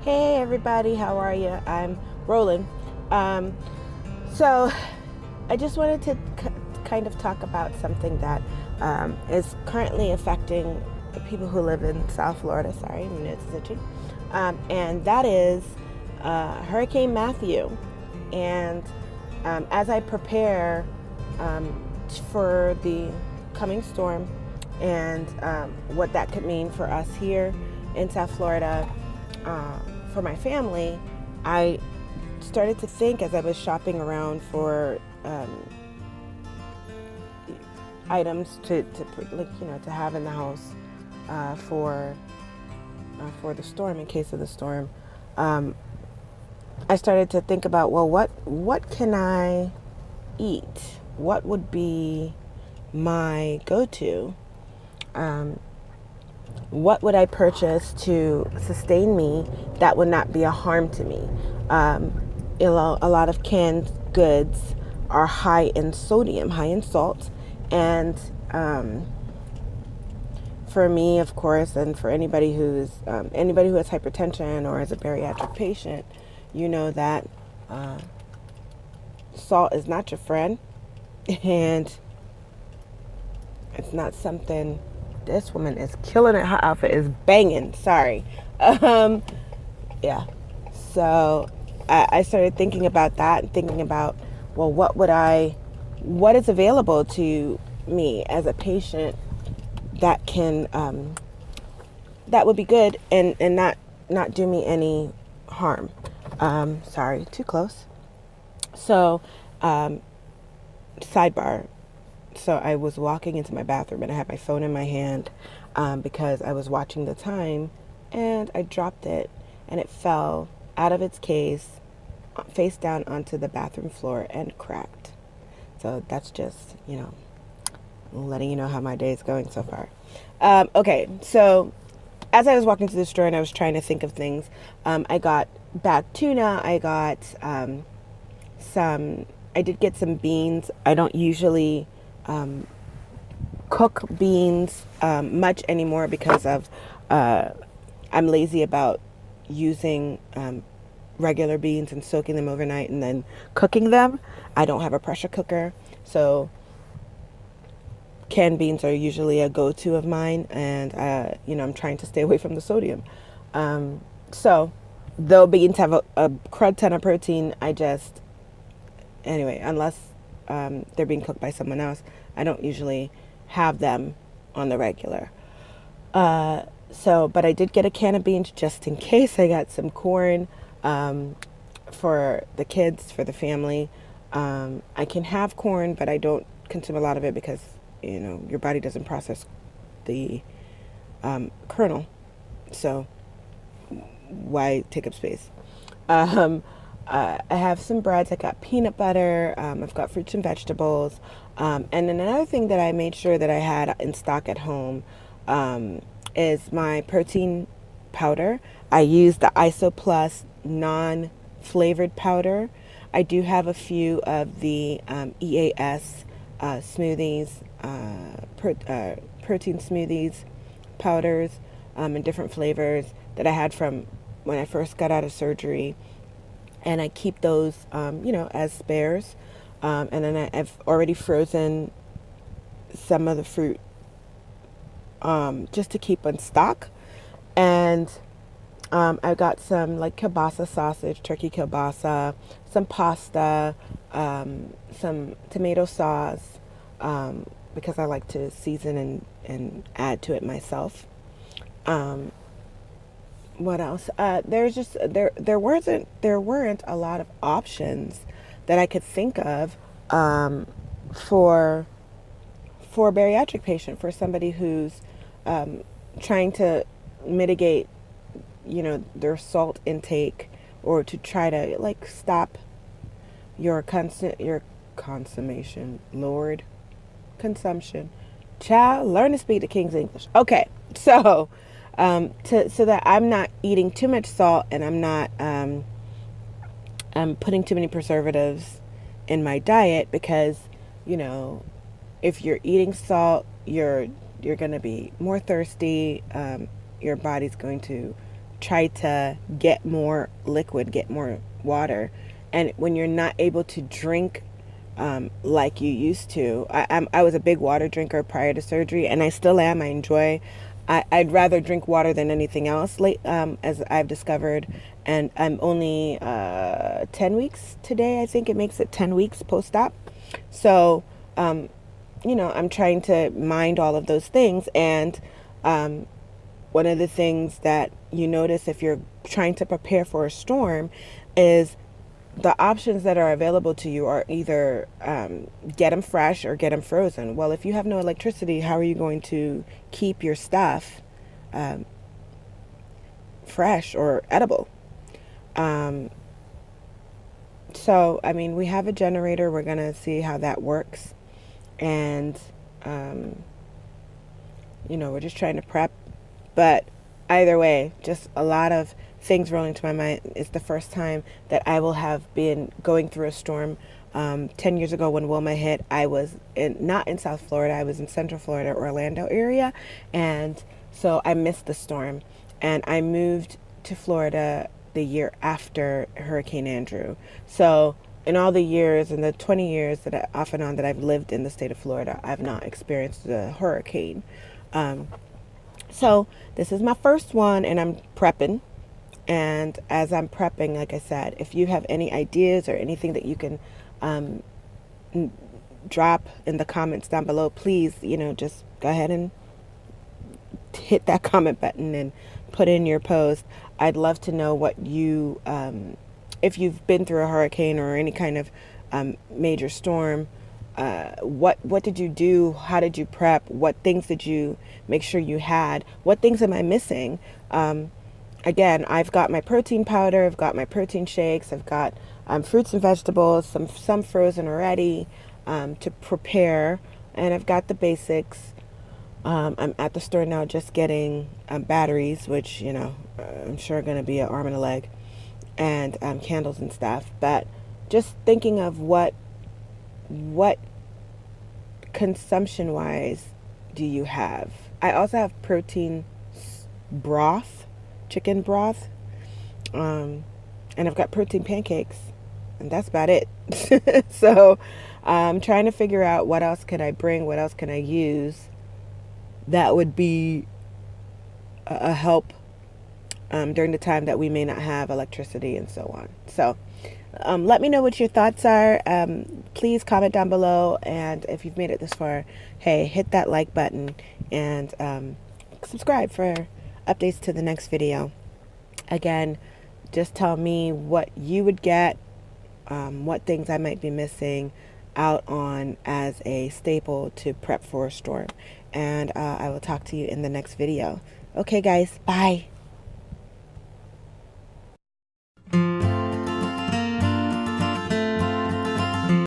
Hey everybody, how are you? I'm rolling. Um, so, I just wanted to kind of talk about something that is currently affecting the people who live in South Florida. Sorry, my nose is itching. And that is Hurricane Matthew. And as I prepare um, for the coming storm and what that could mean for us here in South Florida, uh, for my family, I started to think as I was shopping around for items to like to have in the house uh, for for the storm in case of the storm. Um, I started to think about, well, what can I eat? What would be my go-to? Um, what would I purchase to sustain me that would not be a harm to me? Um, a lot of canned goods are high in sodium, high in salt, and for me, of course, and for anybody who has hypertension or is a bariatric patient, you know that uh, salt is not your friend, and it's not something. This woman is killing it. Her outfit is banging. Sorry. Um, yeah. So I started thinking about that and thinking about, well, what is available to me as a patient that can, that would be good and not do me any harm. Sorry, too close. So, um, sidebar. So I was walking into my bathroom and I had my phone in my hand because I was watching the time and I dropped it and it fell out of its case face down onto the bathroom floor and cracked. So that's just, letting you know how my day is going so far. Okay, so as I was walking to the store and I was trying to think of things, I got bagged tuna. I did get some beans. I don't usually um, cook beans much anymore because of I'm lazy about using regular beans and soaking them overnight and then cooking them. I don't have a pressure cooker, so canned beans are usually a go-to of mine, and I'm trying to stay away from the sodium. So, though beans have a crud ton of protein, unless they're being cooked by someone else, I don't usually have them on the regular. But I did get a can of beans just in case. I got some corn for the kids, for the family. I can have corn, but I don't consume a lot of it because, your body doesn't process the kernel. So why take up space? Um, I have some breads. I got peanut butter. I've got fruits and vegetables. And then another thing that I made sure that I had in stock at home is my protein powder. I use the IsoPlus non-flavored powder. I do have a few of the EAS smoothies, protein smoothies, powders, in different flavors that I had from when I first got out of surgery, and I keep those, as spares. And then I've already frozen some of the fruit just to keep in stock. And I got some like kielbasa sausage, turkey kielbasa, some pasta, some tomato sauce, because I like to season and add to it myself. Um, what else? There weren't a lot of options that I could think of for a bariatric patient, for somebody who's trying to mitigate, their salt intake, or to try to like stop your consummation, Lord, consumption. Child, learn to speak the King's English. Okay, so so that I'm not eating too much salt and I'm putting too many preservatives in my diet, because you know if you're eating salt, you're going to be more thirsty. Your body's going to try to get more liquid, get more water. And when you're not able to drink like you used to, I was a big water drinker prior to surgery, and I still am. I'd rather drink water than anything else, as I've discovered. And I'm only 10 weeks today. I think it makes it 10 weeks post-op. So, I'm trying to mind all of those things. And one of the things that you notice if you're trying to prepare for a storm is the options that are available to you are either get them fresh or get them frozen. Well, if you have no electricity, how are you going to keep your stuff fresh or edible? So, I mean, we have a generator. We're going to see how that works. And, we're just trying to prep. But either way, just a lot of things rolling to my mind. It's the first time that I will have been going through a storm. 10 years ago when Wilma hit, I was not in South Florida. I was in Central Florida, Orlando area. And so I missed the storm. And I moved to Florida the year after Hurricane Andrew. So in all the years, in the 20 years that off and on that I've lived in the state of Florida, I've not experienced a hurricane. So this is my first one, and I'm prepping. And as I'm prepping, like I said, if you have any ideas or anything that you can drop in the comments down below, please, just go ahead and hit that comment button and put in your post. I'd love to know what you, if you've been through a hurricane or any kind of major storm, what did you do? How did you prep? What things did you make sure you had? What things am I missing? Again, I've got my protein powder, I've got my protein shakes, I've got fruits and vegetables, some frozen already to prepare, and I've got the basics. I'm at the store now just getting batteries, which, I'm sure are going to be an arm and a leg, and candles and stuff. But just thinking of what consumption-wise do you have? I also have protein broth, chicken broth, and I've got protein pancakes, and that's about it. So I'm trying to figure out what else can I bring, what else can I use that would be a help during the time that we may not have electricity and so on. So let me know what your thoughts are. Please comment down below, and if you've made it this far, hey, hit that like button and subscribe for updates to the next video. Again, just tell me what you would get, what things I might be missing out on as a staple to prep for a storm. And I will talk to you in the next video. Okay, guys, bye.